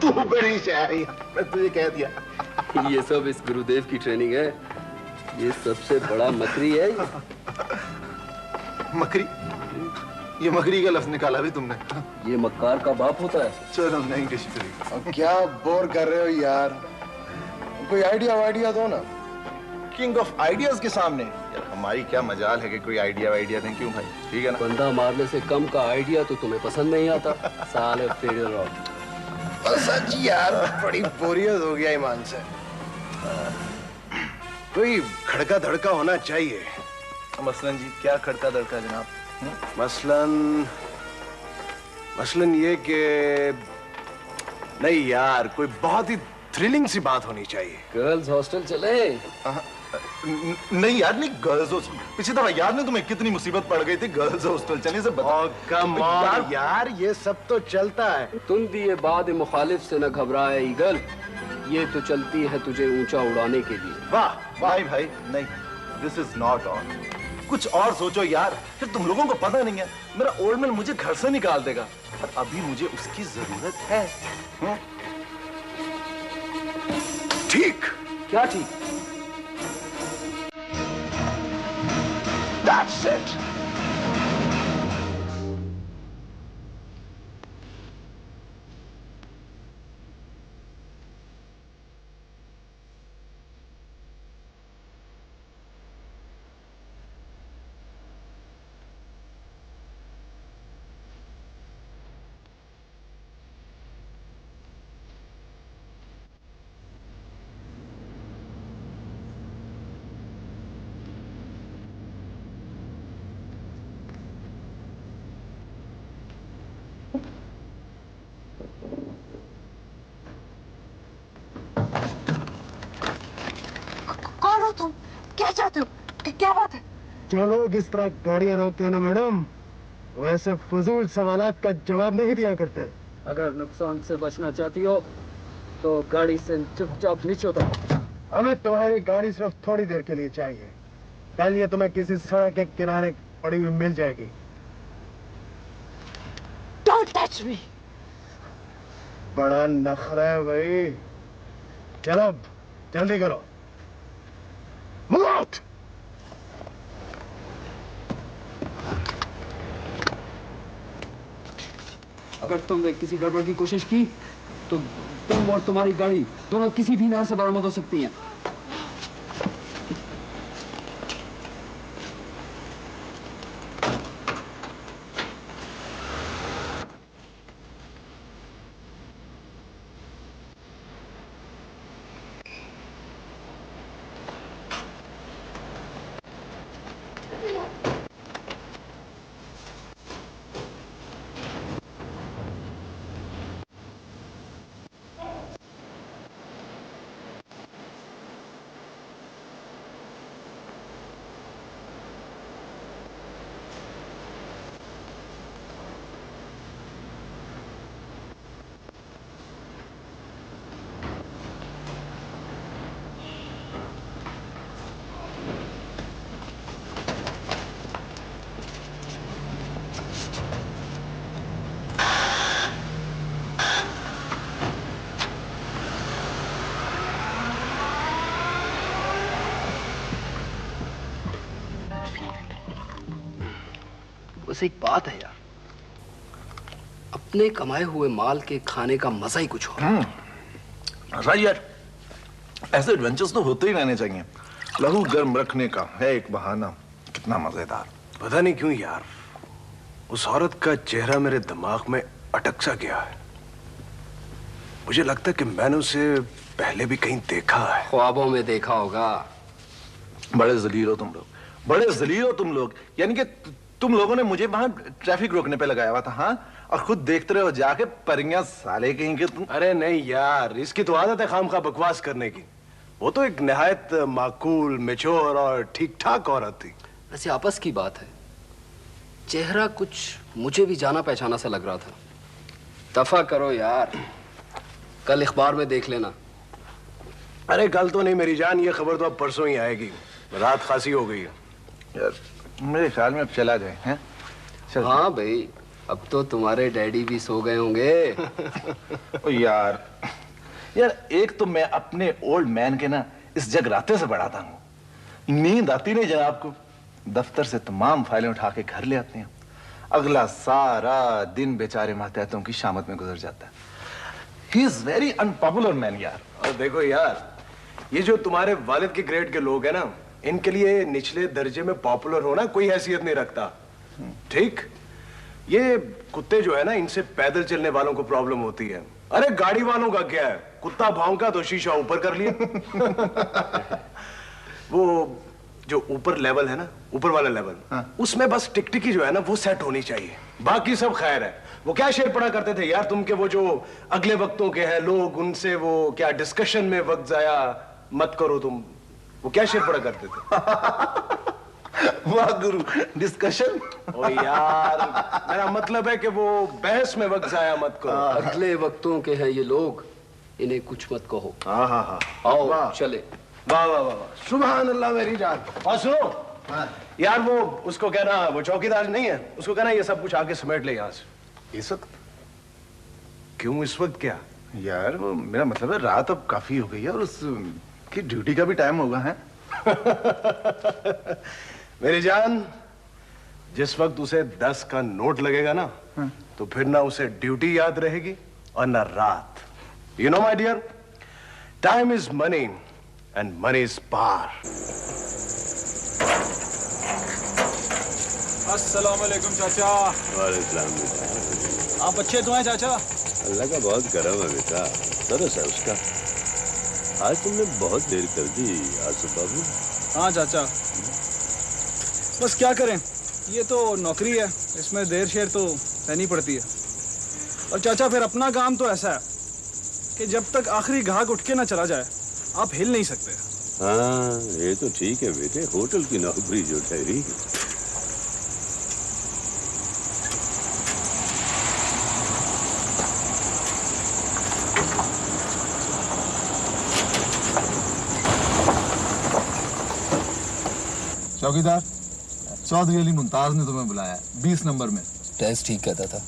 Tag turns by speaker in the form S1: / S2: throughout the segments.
S1: तू बड़ी शायरी, मैं तुझे कह दिया।
S2: ये सब इस गुरुदेव की ट्रेनिंग है। ये सबसे बड़ा मकरी है।
S1: मकरी? ये मकरी का लफ्ज निकाला भी तुमने?
S2: ये मक्कार का बाप होता है।
S1: चलो नहीं डिस्ट्री।
S3: क्या बोर कर रहे हो यार? कोई आइडिया दो ना।
S1: किंग ऑफ आइडियाज के सामने यार हमारी क्या मजाल है कि कोई आइडिया दें। क्यों भाई? ठीक है ना?
S2: बंदा मारने से कम का आइडिया तो तुम्हें पसंद नहीं आता। साले फेडर रॉड।
S3: सच यार बड़ी बोरियत हो गया ईमान से। कोई खड़का धड़का होना चाहिए।
S1: मसलन जी क्या खड़का धड़का जनाब?
S3: मसलन ये कि नहीं यार, कोई बहुत ही थ्रिलिंग सी बात होनी चाहिए।
S2: गर्ल्स हॉस्टल चले?
S1: नहीं यार, नहीं गर्ल्स हॉस्टल। पिछली दफा याद नहीं तुम्हें कितनी मुसीबत पड़ गई थी गर्ल्स हॉस्टल चलने से?
S3: कम ऑन यार, ये सब तो चलता है।
S2: तुम दिए बाद मुखालिफ से न घबराए ईगल, ये तो चलती है तुझे ऊंचा उड़ाने के लिए।
S1: वाह वाह भाई, नहीं दिस इज नॉट ऑन। कुछ और सोचो यार, फिर तुम लोगों को पता नहीं है मेरा ओल्ड मैन मुझे घर से निकाल देगा और अभी मुझे उसकी जरूरत है।
S3: ठीक?
S2: क्या ठीक?
S1: That's it.
S4: तुम क्या चाहते हो? क्या बात है?
S5: जो लोग इस तरह गाड़ियां रोकते हैं ना मैडम, वैसे फजूल सवालात का जवाब नहीं दिया करते।
S2: अगर नुकसान से बचना चाहती हो तो गाड़ी से चुपचाप नीचे उतर।
S5: हमें तुम्हारी गाड़ी सिर्फ थोड़ी देर के लिए चाहिए। कल ये तुम्हें किसी सड़क के किनारे पड़ी हुई मिल जाएगी।
S4: Don't touch me.
S5: बड़ा नखरा है भाई। चलो जल्दी करो। Move out!
S2: अगर तुमने किसी गड़बड़ की कोशिश की तो तुम और तुम्हारी गाड़ी दोनों किसी भी नहर से बरामद हो सकती हैं। बस एक बात है यार, अपने कमाए हुए माल के खाने का मजा ही कुछ और।
S1: राइट यार, ऐसे एडवेंचर्स तो होते ही रहने चाहिए। लहू गर्म रखने का है एक बहाना। कितना मजेदार।
S3: पता नहीं क्यों यार, उस औरत का चेहरा मेरे दिमाग में अटक सा गया है। मुझे लगता है कि मैंने उसे पहले भी कहीं देखा है।
S2: ख्वाबों में देखा होगा।
S1: बड़े जलील हो तुम लोग, बड़े जलील हो तुम लोग। यानी कि तुम लोगों ने मुझे वहां ट्रैफिक रोकने पे लगाया हुआ था, हाँ? और खुद देखते रहे हो जाके परियां साले कहीं के तुम।
S3: अरे नहीं यार, इसकी तो आदत है खामखा बकवास करने की। वो तो एक निहायत माकूल, मैच्योर और ठीक ठाक औरत थी।
S2: वैसे आपस की बात है, चेहरा कुछ मुझे भी जाना पहचाना सा लग रहा था। दफा करो यार, कल अखबार में देख लेना।
S3: अरे कल तो नहीं मेरी जान, ये खबर तो अब परसों ही आएगी। रात खासी हो गई है
S1: यार मेरे ख्याल में अब चला जाए हैं। चल।
S2: हाँ भाई, अब तो तुम्हारे डैडी भी सो गए होंगे।
S1: ओ यार, यार एक तो मैं अपने ओल्ड मैन के ना इस जगराते से बढ़ाता हूँ, नींद आती नहीं जनाब को। दफ्तर से तमाम फाइलें उठा के घर ले आते हैं, अगला सारा दिन बेचारे मातहतों की शामत में गुजर जाता है। He is very unpopular man यार।
S3: और देखो यार, ये जो तुम्हारे वालिद के ग्रेड के लोग हैं ना, इनके लिए निचले दर्जे में पॉपुलर होना कोई हैसियत नहीं रखता। ठीक, ये कुत्ते जो है ना, इनसे पैदल चलने वालों को प्रॉब्लम होती है। अरे गाड़ी वालों का क्या है, कुत्ता भौंका तो शीशा ऊपर कर लिया। वो जो ऊपर लेवल है ना, ऊपर वाला लेवल, उसमें बस टिकटिकी जो है ना वो सेट होनी चाहिए, बाकी सब खैर है। वो क्या शेर पढ़ा करते थे यार तुम, के वो जो अगले वक्तों के हैं लोग, उनसे वो क्या डिस्कशन में वक्त जाया मत करो तुम, वो क्या शेर पढ़ा करते थे?
S1: वाह गुरु, डिस्कशन।
S3: ओ यार, मेरा मतलब है कि वो बहस में वक्त जाया मत करो।
S2: अगले वक्तों के हैं ये लोग, इन्हें कुछ मत कहो।
S3: हाँ हाँ हाँ,
S2: आओ चले।
S3: वाह वाह वाह वाह, सुभान अल्लाह मेरी जान। और सुनो यार, वो उसको कहना, वो चौकीदार नहीं है, उसको कहना ये सब कुछ आके समेट ले यहाँ से।
S1: इस वक्त?
S3: क्यों इस वक्त क्या?
S1: यार वो मेरा मतलब है रात अब काफी हो गई है और उसकी ड्यूटी का भी टाइम होगा है।
S3: मेरी जान, जिस वक्त उसे 10 का नोट लगेगा ना, तो फिर ना उसे ड्यूटी याद रहेगी और ना रात। You know my dear, time is money and money is power.
S6: अस्सलाम वालेकुम चाचा।
S7: वालेकुम।
S6: आप अच्छे तो हैं चाचा?
S7: अल्लाह का बहुत करम है बेटा, तरस है उसका। आज तुमने बहुत देर कर दी आसिफ बाबू।
S6: हाँ चाचा, बस क्या करें, ये तो नौकरी है, इसमें देर शेर तो रहनी पड़ती है। और चाचा फिर अपना काम तो ऐसा है कि जब तक आखिरी घाक उठ के ना चला जाए आप हिल नहीं सकते।
S7: हाँ ये तो ठीक है बेटे, होटल की नौकरी जो ठहरी।
S8: चौकीदार, चौधरी अली मुमताज ने तुम्हें बुलाया है 20 नंबर में।
S2: टेस्ट ठीक कहता था,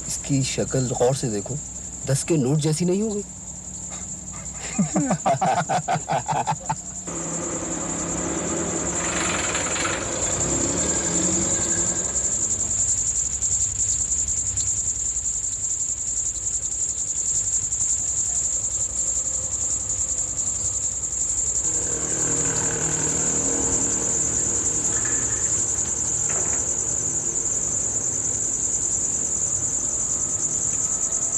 S2: इसकी शक्ल गौर से देखो, 10 के नोट जैसी नहीं हो गई?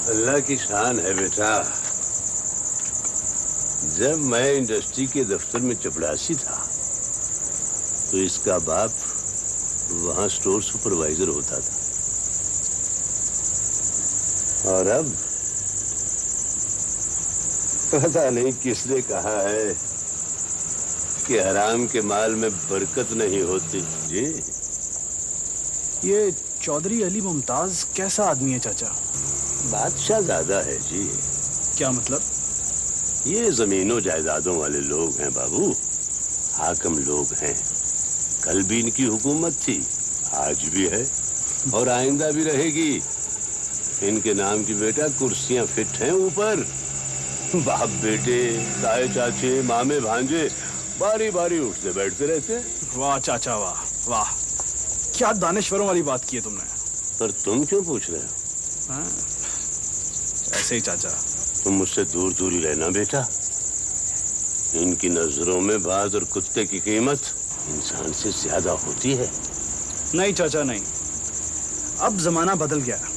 S7: अल्लाह की शान है बेटा। जब मैं इंडस्ट्री के दफ्तर में चपड़ासी था तो इसका बाप वहां स्टोर सुपरवाइजर होता था, और अब पता नहीं किसने कहा है कि हराम के माल में बरकत नहीं होती। जी,
S6: ये चौधरी अली मुमताज कैसा आदमी है चाचा?
S7: बादशाह ज्यादा है जी।
S6: क्या मतलब?
S7: ये जमीनों जायदादों वाले लोग हैं बाबू, हाकिम लोग हैं। कल भी इनकी हुकूमत थी, आज भी है और आइंदा भी रहेगी। इनके नाम की बेटा कुर्सियां फिट हैं ऊपर। बाप बेटे, ताए चाचे, मामे भांजे बारी बारी उठते बैठते रहते।
S6: वाह चाचा वाह वाह, क्या दानिश्वरों वाली बात की है तुमने।
S7: पर तुम क्यों पूछ रहे हो?
S6: हाँ, ऐसे ही चाचा।
S7: तुम मुझसे दूर दूर ही रहना बेटा। इनकी नजरों में बाज और कुत्ते की कीमत इंसान से ज्यादा होती है।
S6: नहीं चाचा नहीं, अब जमाना बदल गया है।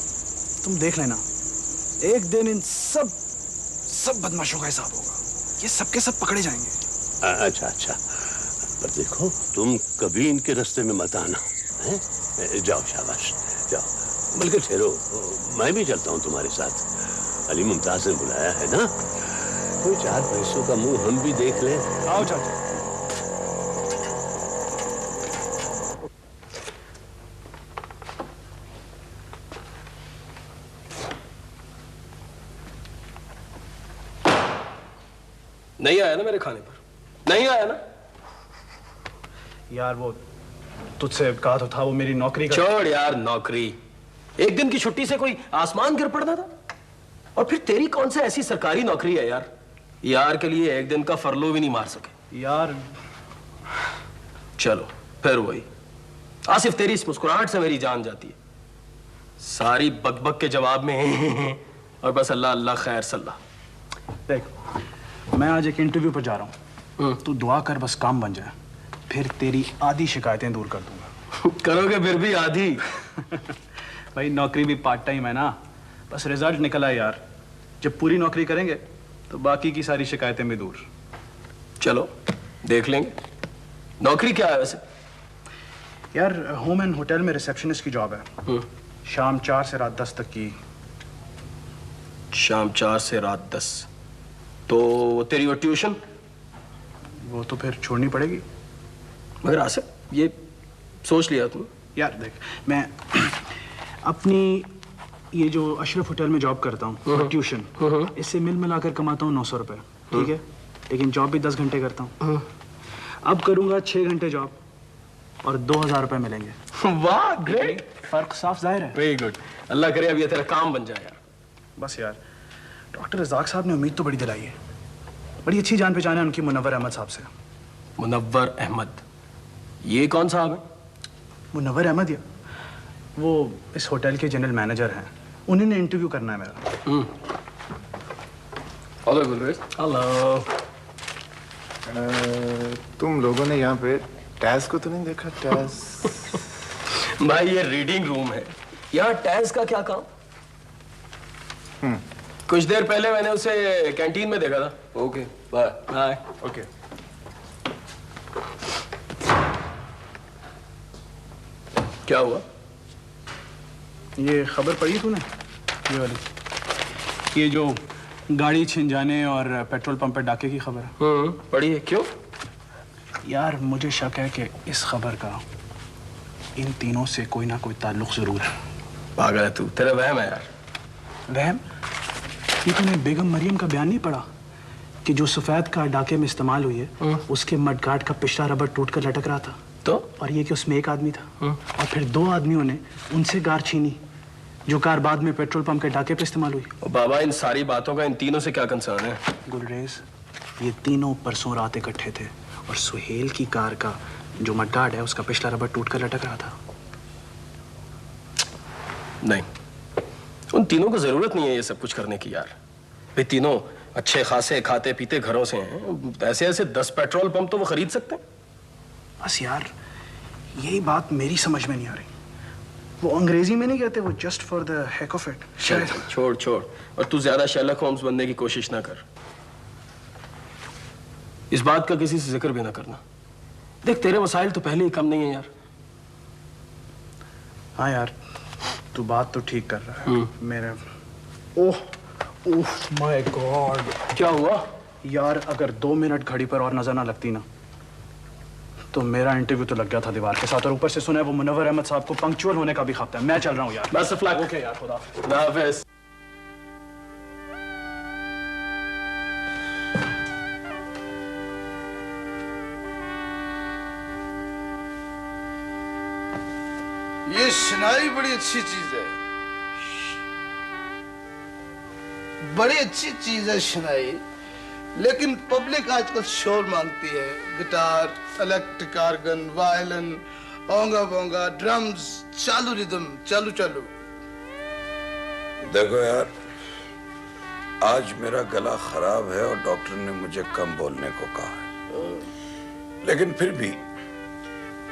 S6: तुम देख लेना, एक दिन इन सब बदमाशों का हिसाब होगा। ये सब के सब पकड़े जाएंगे।
S7: अच्छा अच्छा, पर देखो तुम कभी इनके रास्ते में मत आना है? जाओ शाबाश जाओ। बल्कि ठहरो, मैं भी चलता हूँ तुम्हारे साथ। अली मुमताज ने बुलाया है ना, कोई 4 पैसों का मुंह हम भी देख लें।
S6: आओ चाचा।
S9: नहीं आया ना मेरे खाने पर? नहीं आया ना?
S6: यार वो तुझसे कहा तो था वो मेरी नौकरी का।
S3: छोड़ यार नौकरी, एक दिन की छुट्टी से कोई आसमान गिर पड़ना था? और फिर तेरी कौन सा ऐसी सरकारी नौकरी है यार, यार के लिए एक दिन का फरलो भी नहीं मार सके
S6: यार।
S3: चलो फिर वही आसिफ, तेरी इस मुस्कुराहट से मेरी जान जाती है, सारी बकबक के जवाब में और बस अल्लाह अल्लाह खैर सल्लाह।
S6: देख, मैं आज एक इंटरव्यू पर जा रहा हूँ, तू दुआ कर बस काम बन जाए, फिर तेरी आधी शिकायतें दूर कर दूंगा।
S3: करोगे फिर भी आधी?
S6: भाई नौकरी भी पार्ट टाइम है ना, बस रिजल्ट निकला है यार, जब पूरी नौकरी करेंगे तो बाकी की सारी शिकायतें भी दूर।
S3: चलो देख लेंगे। नौकरी क्या है वैसे?
S6: यार होम एंड होटल में रिसेप्शनिस्ट की जॉब है, शाम 4 से रात 10 तक की।
S3: शाम 4 से रात 10, तो तेरी वो ट्यूशन?
S6: वो तो फिर छोड़नी पड़ेगी।
S3: मगर आसिफ ये सोच लिया तुम?
S6: यार देख, मैं अपनी ये जो अशरफ होटल में जॉब करता हूँ और ट्यूशन, इससे मिल मिलाकर कमाता हूँ 900 रुपये, ठीक है, लेकिन जॉब भी 10 घंटे करता हूँ। अब करूँगा 6 घंटे जॉब और 2000 रुपये मिलेंगे।
S3: वाह ग्रेट,
S6: फर्क साफ जाहिर है।
S3: वेरी गुड, अल्लाह करे अब ये तेरा काम बन जाए यार।
S6: बस यार, डॉक्टर रज़ाक साहब ने उम्मीद तो बड़ी दिलाई है, बड़ी अच्छी जान पहचान है उनकी मुनव्वर अहमद साहब से।
S3: मुनव्वर अहमद, ये कौन साहब है?
S6: मुनव्वर अहमद, या वो इस होटल के जनरल मैनेजर हैं, उन्हीं ने इंटरव्यू करना है मेरा।
S3: हेलो गुलरेज। हेलो।
S8: तुम लोगों ने यहाँ पे टैस को तो नहीं देखा? टैस
S3: भाई ये रीडिंग रूम है, यहाँ टैस का क्या काम? कुछ देर पहले मैंने उसे कैंटीन में देखा था। Okay bye. बाय।
S6: ओके।
S3: क्या हुआ?
S6: ये खबर पढ़ी तूने, ये वाली, ये जो गाड़ी छिन जाने और पेट्रोल पंप पे डाके की खबर है?
S3: पढ़ी है। क्यों?
S6: यार मुझे शक है कि इस खबर का इन तीनों से कोई ना कोई ताल्लुक जरूर है।
S3: पागल है तू, तेरा वहम है यार।
S6: वहम? ये तूने बेगम मरियम का बयान नहीं पढ़ा कि जो सफेद कार डाके में इस्तेमाल हुई है, उसके मडगार्ड का पिछला रबर टूट कर लटक रहा था,
S3: तो
S6: और ये कि उसमें एक आदमी था और फिर 2 आदमियों ने उनसे कार छीनी, जो कार बाद में पेट्रोल पंप के डाके पे इस्तेमाल हुई।
S3: और बाबा इन सारी बातों का इन तीनों से क्या कंसर्न है?
S6: गुलरेज, ये तीनों परसों रात इकट्ठे थे और सुहेल की कार का जो मडगार्ड है उसका पिछला रबर टूट कर लटक रहा था।
S3: नहीं, उन तीनों को जरूरत नहीं है ये सब कुछ करने की यार। वे तीनों अच्छे खासे खाते पीते घरों से हैं, ऐसे ऐसे 10 पेट्रोल पंप तो वो खरीद सकते हैं।
S6: बस यार यही बात मेरी समझ में नहीं आ रही। वो अंग्रेजी में नहीं कहते, वो just for the heck of it. शायद।
S3: छोड़ छोड़, और तू ज्यादा शेरलॉक होम्स बनने की कोशिश ना कर। इस बात का किसी से जिक्र भी ना करना। देख तेरे वसाइल तो पहले ही कम नहीं है यार।
S6: हाँ यार, तू बात तो ठीक कर रहा है। मेरे ओह माय गॉड,
S3: क्या हुआ
S6: यार? अगर 2 मिनट घड़ी पर और नजर ना लगती ना, तो मेरा इंटरव्यू तो लग गया था दीवार के साथ। और ऊपर से सुना है वो मुनव्वर अहमद साहब को पंक्चुअल होने का भी खतरा है। मैं चल रहा हूँ यार।
S3: बस फ्लैग।
S6: ओके यार, खुदा
S3: हाफिज़।
S9: ये शनाई बड़ी अच्छी चीज है, बड़ी अच्छी चीज है शनाई, लेकिन पब्लिक आजकल शोर मांगती है। गिटार, इलेक्ट्रिक ऑर्गन, वायलिन, ओंगा बोंगा, ड्रम्स, चालू रिदम, चालू चालू।
S10: देखो यार, आज मेरा गला खराब है और डॉक्टर ने मुझे कम बोलने को कहा है, लेकिन फिर भी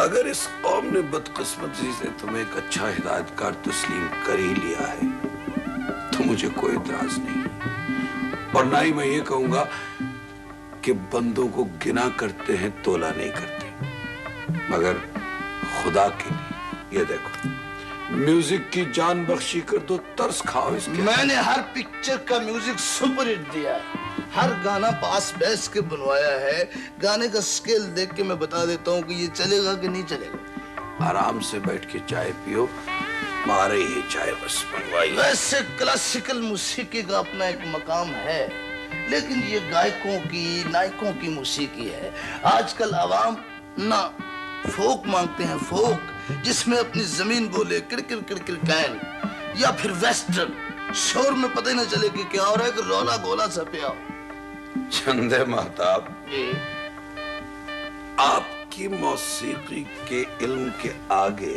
S10: अगर इस कौम ने बदकिस्मती से तुम्हें एक अच्छा हिदायतकार तस्लीम कर ही लिया है तो मुझे कोई इतराज नहीं। और ना ही मैं ये कहूंगा कि बंदों को गिना करते हैं, तोला नहीं करते। मगर खुदा के लिए ये देखो, म्यूजिक की जान बख्शी कर दो, तरस खाओ इसके।
S9: मैंने हर पिक्चर का म्यूजिक सुपर हिट दिया है, हर गाना पास बैस के बनवाया है। गाने का स्केल देख के मैं बता देता हूँ कि ये चलेगा कि नहीं चलेगा।
S10: आराम से बैठ के चाय पियो, मारे ही चाय बस बनवाई।
S9: वैसे क्लासिकल मौसीकी का अपना एक मकाम है, लेकिन ये गायकों की नायकों की मौसीकी है। आजकल आवाम ना फोक मांगते हैं, फोक, जिसमें अपनी जमीन बोले किड़किड़ किड़किड़ कैन, या फिर वेस्टर्न, शोर में पता ही न चले कि क्या हो रहा है, कि रोला गोला सा पिया।
S10: चंदे महताब, आपकी मौसीकी के इल्म के आगे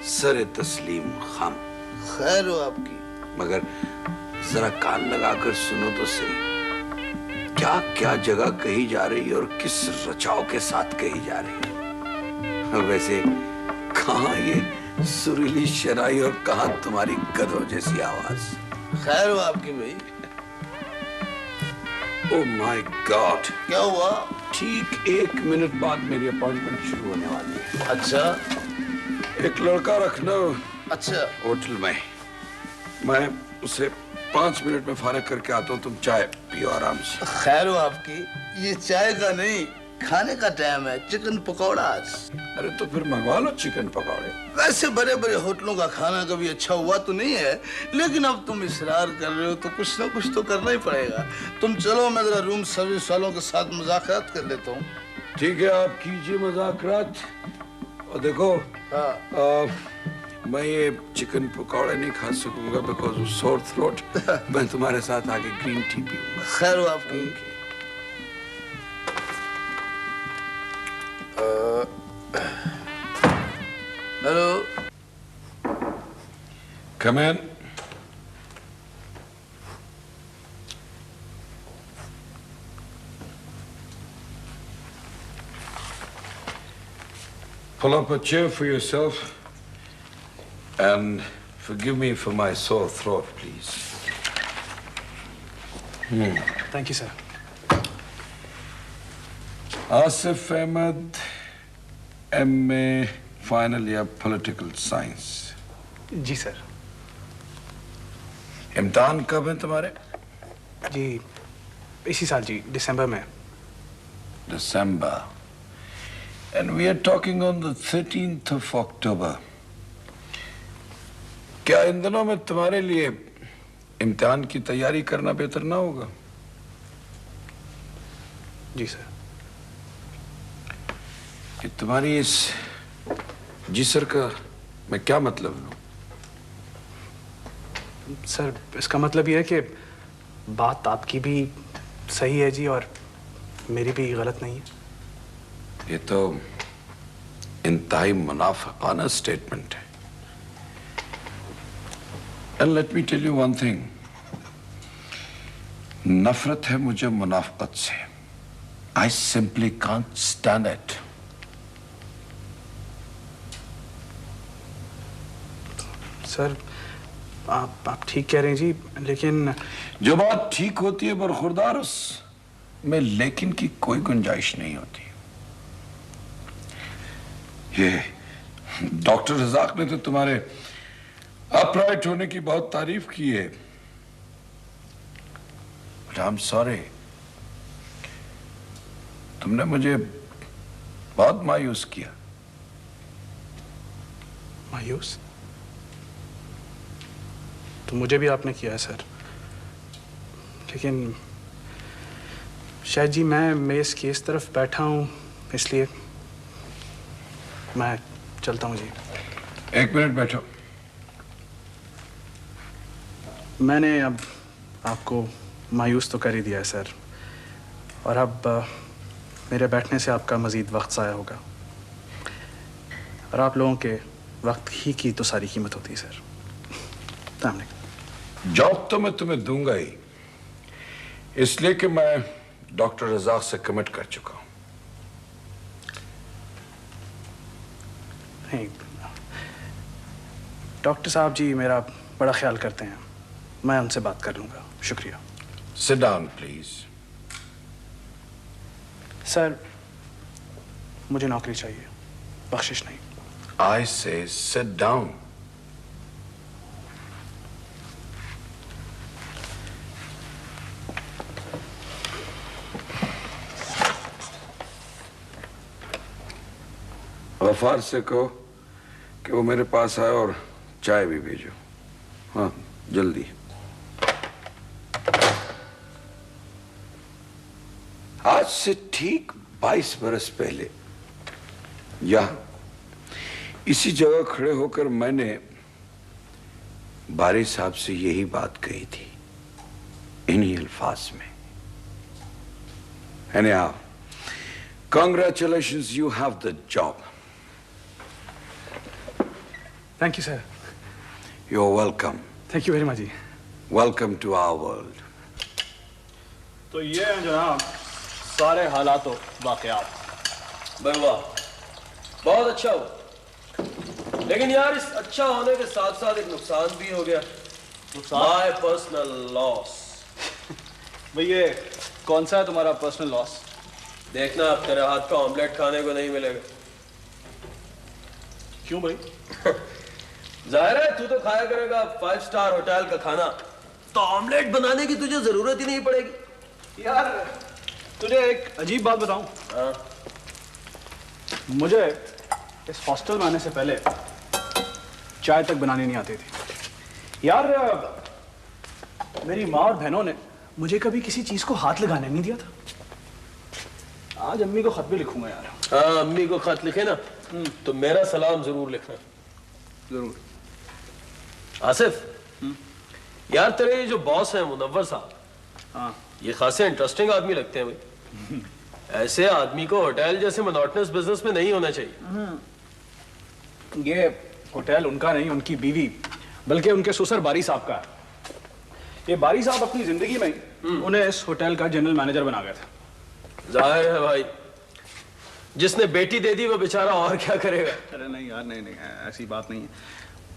S10: सरे तस्लीम खाम।
S9: खैर हो आपकी।
S10: मगर जरा कान लगाकर सुनो तो सही, क्या क्या जगह कही जा रही है और किस रचाव के साथ कही जा रही है। वैसे कहाँ ये सुरीली शराई और कहाँ तुम्हारी गधों जैसी आवाज।
S9: खैर हो आपकी भाई।
S10: ओह माय गॉड,
S9: क्या हुआ?
S10: ठीक 1 मिनट बाद मेरी अपॉइंटमेंट शुरू होने वाली है।
S9: अच्छा,
S10: एक लड़का रखना
S9: अच्छा
S10: होटल में, मैं उसे 5 मिनट में फारिग करके आता हूँ, तुम चाय पियो आराम से।
S9: खैर हो आपकी, ये चाय का नहीं खाने का टाइम है, चिकन पकौड़ा।
S10: अरे तो फिर मंगवा लो चिकन पकौड़े।
S9: वैसे बड़े बड़े होटलों का खाना कभी अच्छा हुआ तो नहीं है, लेकिन अब तुम इसरार कर रहे हो तो कुछ ना कुछ तो करना ही पड़ेगा। तुम चलो, मैं जरा रूम सर्विस वालों के साथ मुज़ाकरात कर लेता हूँ।
S10: ठीक है, आप कीजिए मुज़ाकरात। और देखो, मैं ये चिकन पकौड़े नहीं खा सकूंगा बिकॉज ऑफ सोर थ्रोट। मैं तुम्हारे साथ आगे ग्रीन टी पीऊंगा।
S9: खैर हो आपकी। Hello,
S10: come in. Pull up a chair for yourself and forgive me for my sore throat, please.
S6: Thank you, sir.
S10: Asif Ahmed, MA, final year political science.
S6: Ji sir.
S10: इम्तिहान कब है तुम्हारे?
S6: जी इसी साल जी, दिसंबर में।
S10: December. And we are talking on the 13th of October. क्या इन दिनों में तुम्हारे लिए इम्तिहान की तैयारी करना बेहतर ना होगा?
S6: जी सर।
S10: कि तुम्हारी इस जी सर का मैं क्या मतलब लूं?
S6: सर इसका मतलब ये है कि बात आपकी भी सही है जी और मेरी भी गलत नहीं है।
S10: ये तो इंतहाई मुनाफिकाना स्टेटमेंट है। And let me tell you one thing. नफरत है मुझे मुनाफिकत से। I simply can't stand it.
S6: Sir आप ठीक कह रहे हैं जी, लेकिन
S10: जो बात ठीक होती है बरखुरदार, उस में लेकिन की कोई गुंजाइश नहीं होती। ये डॉक्टर रजाक ने तो तुम्हारे अपराइट होने की बहुत तारीफ की है, बट आई एम सॉरी, तुमने मुझे बहुत मायूस किया।
S6: मायूस तो मुझे भी आपने किया है सर, लेकिन शायद जी मैं इस केस तरफ बैठा हूं, इसलिए मैं चलता हूं जी।
S10: 1 मिनट बैठो।
S6: मैंने अब आपको मायूस तो कर ही दिया है सर, और अब मेरे बैठने से आपका मज़ीद वक्त ज़ाया होगा, और आप लोगों के वक्त ही की तो सारी कीमत होती है सर।
S10: जॉब तो मैं तुम्हें दूंगा ही, इसलिए कि मैं डॉक्टर रजाक से कमिट कर चुका हूं।
S6: नहीं, डॉक्टर साहब जी मेरा बड़ा ख्याल करते हैं, मैं उनसे बात कर लूंगा। शुक्रिया।
S10: Sit down please.
S6: सर मुझे नौकरी चाहिए, बख्शिश नहीं।
S10: आई से सिट डाउन। गफार से कहो कि वो मेरे पास आए और चाय भी भेजो। हाँ जल्दी। आज से ठीक 22 बरस पहले यहाँ इसी जगह खड़े होकर मैंने बारी साहब से यही बात कही थी, इन्हीं अल्फाज में। Anyhow, congratulations, you have the job.
S6: Thank you, sir.
S10: You're welcome.
S6: Thank you very much ji.
S10: Welcome to our world.
S6: तो ये हैं जनाब सारे हालात और वाक़यात।
S11: भाई वाह, बहुत अच्छा हुआ। लेकिन यार इस अच्छा होने के साथ साथ एक नुकसान भी हो गया। My personal loss.
S6: भाई ये कौन सा है तुम्हारा पर्सनल लॉस?
S11: देखना अब तेरे हाथ का ऑमलेट खाने को नहीं मिलेगा।
S6: क्यों भाई?
S11: जाहिर है तू तो खाया करेगा 5 स्टार होटल का खाना, तो ऑमलेट बनाने की तुझे जरूरत ही नहीं पड़ेगी।
S6: यार तुझे एक अजीब बात बताऊं?
S11: हाँ।
S6: मुझे इस हॉस्टल में आने से पहले चाय तक बनानी नहीं आती थी। यार मेरी माँ और बहनों ने मुझे कभी किसी चीज को हाथ लगाने नहीं दिया था। आज अम्मी को खत भी लिखूंगा यार।
S11: हाँ, अम्मी को खत लिखे ना तो मेरा सलाम जरूर लिखना।
S6: जरूर।
S11: आसिफ, यार तेरे ये जो बॉस हैं मुनव्वर साहब,
S6: हाँ,
S11: ये खासे इंटरेस्टिंग आदमी लगते हैं भाई। ऐसे आदमी को होटल जैसे मोनोटोनस बिजनेस में नहीं होना चाहिए।
S6: ये होटल उनका नहीं, उनकी बीवी, बल्कि उनके ससुर बारी साहब का है। ये बारी साहब अपनी जिंदगी में ही उन्हें इस होटल का जनरल मैनेजर बना गए थे।
S11: जाहिर है भाई, जिसने बेटी दे दी वो बेचारा और क्या करेगा।
S6: अरे नहीं यार, नहीं नहीं, ऐसी बात नहीं है।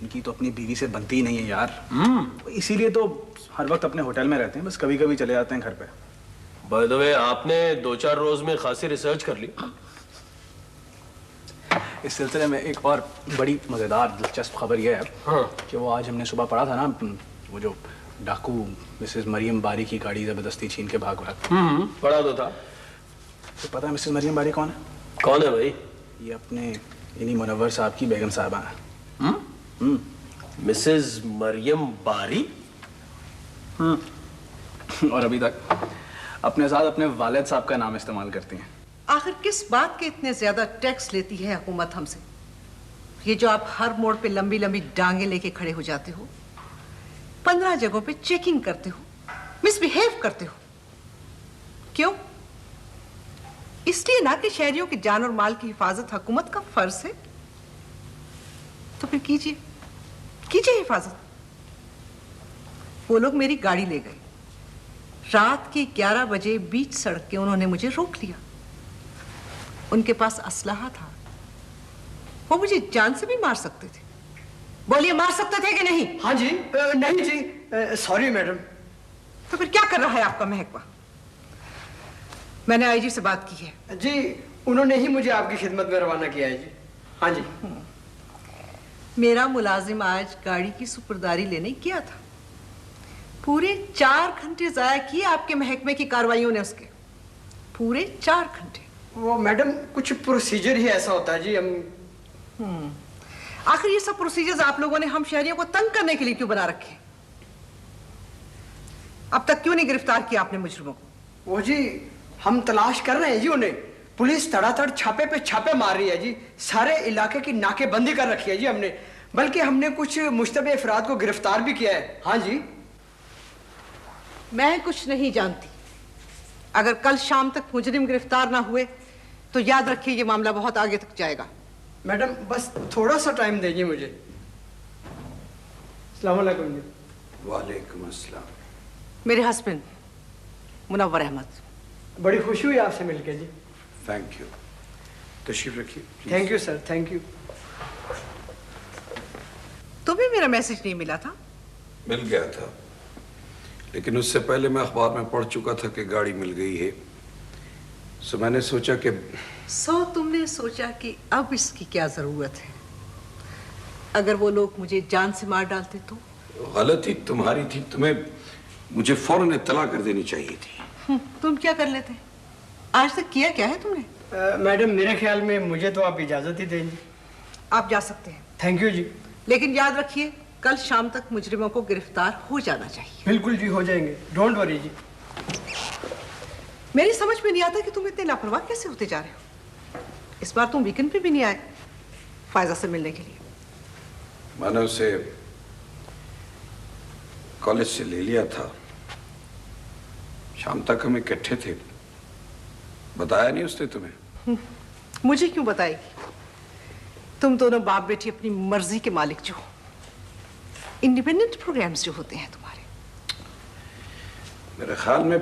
S6: उनकी तो अपनी बीवी से बनती ही नहीं है यार। इसीलिए तो हर वक्त अपने होटल में रहते हैं, बस कभी कभी चले जाते हैं घर पे।
S11: बाय द वे, आपने 2-4 रोज में खासी रिसर्च कर ली।
S6: इस सिलसिले में एक और बड़ी मजेदार दिलचस्प खबर यह है, हाँ, कि वो आज हमने सुबह पढ़ा था ना, वो जो डाकू मिसेस मरियम बारी की गाड़ी जबरदस्ती छीन के भाग गया।
S11: पढ़ा तो था।
S6: तो पता है मिसेस मरियम बारी कौन है?
S11: कौन है भाई?
S6: ये अपने इन्हीं मुनव्वर साहब की बेगम साहबा है।
S11: मिसेस मरियम बारी?
S6: और अभी तक अपने साथ अपने वालिद साहब का नाम इस्तेमाल करती हैं।
S4: आखिर किस बात के इतने ज्यादा टैक्स लेती है हुकूमत हमसे? ये जो आप हर मोड़ पे लंबी लंबी डांगे लेके खड़े हो जाते हो, 15 जगहों पे चेकिंग करते हो, मिसबिहेव करते हो, क्यों? इसलिए ना कि शहरियों की जान और माल की हिफाजत हुकूमत का फर्ज है। तो फिर कीजिए कीजिए हिफाजत। वो लोग मेरी गाड़ी ले गए। रात के 11 बजे बीच सड़क के उन्होंने मुझे रोक लिया। उनके पास असलहा था, वो मुझे जान से भी मार सकते थे। बोलिए, मार सकते थे कि नहीं?
S12: हाँ जी। नहीं जी, सॉरी मैडम।
S4: तो फिर क्या कर रहा है आपका महकमा? मैंने आईजी से बात की है।
S12: जी, उन्होंने ही मुझे आपकी खिदमत में रवाना किया है जी। हाँ जी।
S4: मेरा मुलाजिम आज गाड़ी की सुपुर्दारी लेने गया था। पूरे 4 घंटे जाया किए आपके महकमे की कार्रवाइयों ने उसके। पूरे 4 घंटे।
S12: वो मैडम, कुछ प्रोसीजर ही ऐसा होता है जी। हम
S4: आखिर ये सब प्रोसीजर्स आप लोगों ने हम शहरियों को तंग करने के लिए क्यों बना रखे? अब तक क्यों नहीं गिरफ्तार किया आपने मुजरिमों को?
S12: वो जी, हम तलाश कर रहे हैं जी उन्हें। पुलिस तड़ातड़ छापे पे छापे मार रही है जी। सारे इलाके की नाकेबंदी कर रखी है जी हमने। बल्कि हमने कुछ मुश्तबे अफराद को गिरफ्तार भी किया है। हाँ जी।
S4: मैं कुछ नहीं जानती। अगर कल शाम तक मुजरिम गिरफ्तार ना हुए तो याद रखिए ये मामला बहुत आगे तक जाएगा।
S12: मैडम, बस थोड़ा सा टाइम दीजिए मुझे। अस्सलाम वालेकुम जी।
S10: वालेकुम अस्सलाम।
S4: मेरे हस्बैंड मुनव्वर अहमद।
S12: बड़ी खुशी हुई आपसे मिलकर जी।
S10: Thank you. तशरीफ रखिए।
S12: Thank you sir, thank you.
S4: तुम्हें मेरा मैसेज नहीं मिला था?
S10: मिल गया था, लेकिन उससे पहले मैं अखबार में पढ़ चुका था कि गाड़ी मिल गई है। सो मैंने सोचा कि
S4: तुमने सोचा कि अब इसकी क्या जरूरत है? अगर वो लोग मुझे जान से मार डालते तो?
S10: गलती तुम्हारी थी, तुम्हें मुझे फौरन इत्तला कर देनी चाहिए थी।
S4: तुम क्या कर लेते? आज तक किया क्या है तुमने?
S12: मैडम, मेरे ख्याल में मुझे तो आप इजाजत ही देंगे।
S4: आप जा सकते हैं।
S12: थैंक यू जी।
S4: लेकिन याद रखिए, कल शाम तक मुजरिमों को गिरफ्तार हो जाना चाहिए।
S12: बिल्कुल जी, हो जाएंगे। डोंट वरी जी।
S4: मेरी समझ में नहीं आता कि तुम इतने लापरवाह कैसे होते जा रहे हो। इस बार तुम वीकेंड पे भी नहीं आए फायजा से मिलने के लिए।
S10: मैंने उसे कॉलेज से ले लिया था, शाम तक हम इकट्ठे थे। बताया नहीं उसने तुम्हें?
S4: मुझे क्यों बताएगी? तुम दोनों बाप बेटी अपनी मर्जी के मालिक जो हो। इंडिपेंडेंट प्रोग्राम्स जो होते हैं तुम्हारे।
S10: मेरे ख्याल में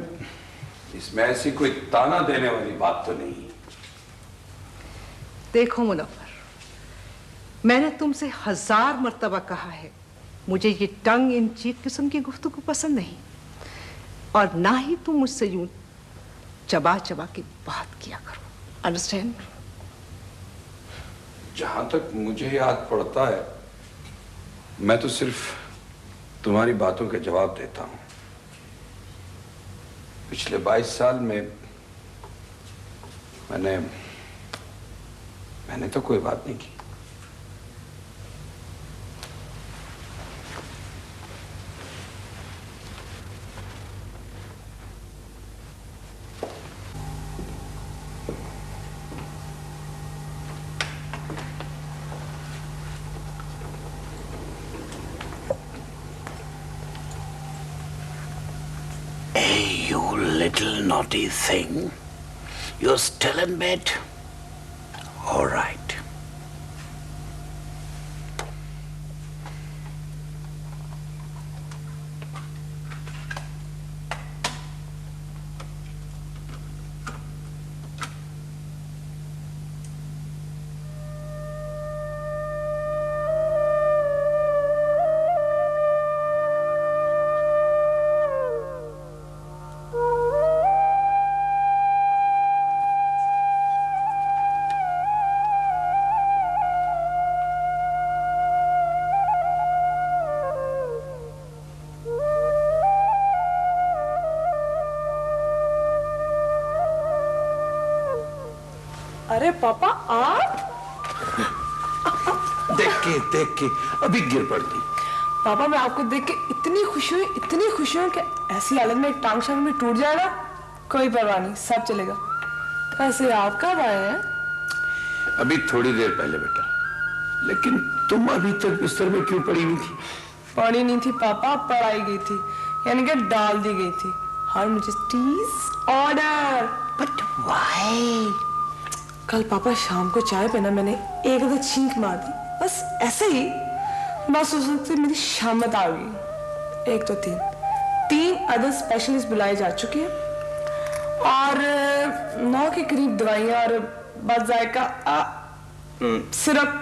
S10: इसमें ऐसी कोई ताना देने वाली बात तो नहीं है।
S4: देखो मुनव्वर, मैंने तुमसे 1000 मर्तबा कहा है, मुझे ये टंग इन चीक किस्म की गुफ्तगू पसंद नहीं, और ना ही तुम मुझसे यूं चबा चबा के बात किया करो। अंडरस्टैंड?
S10: जहां तक मुझे याद पड़ता है, मैं तो सिर्फ तुम्हारी बातों के जवाब देता हूं। पिछले 22 साल में मैंने तो कोई बात नहीं की।
S7: Little naughty thing. You're still in bed? All right.
S13: अरे पापा आप?
S10: देख के अभी गिर पड़ती।
S13: पापा मैं आपको देख के इतनी खुशी हुई कि ऐसी हालत में टांग शांग में टूट जाएगा, कोई परवाह नहीं, सब चलेगा। वैसे आप कब आए हैं?
S10: अभी थोड़ी देर पहले बेटा। लेकिन तुम अभी तक बिस्तर में क्यों पड़ी हुई थी?
S13: पड़ी नहीं थी पापा, पढ़ाई गई थी, यानी कि डाल दी गई थी। हर मैजेस्टीज ऑर्डर।
S7: But why?
S13: कल पापा शाम को चाय पे ना मैंने एक आधा छींक मार दी, बस ऐसे ही। बस उस वक्त मेरी शामत आ गई। 1 2 3 अदर स्पेशलिस्ट बुलाए जा चुके हैं, और 9 के करीब दवाइयां और बाजायका सिरप,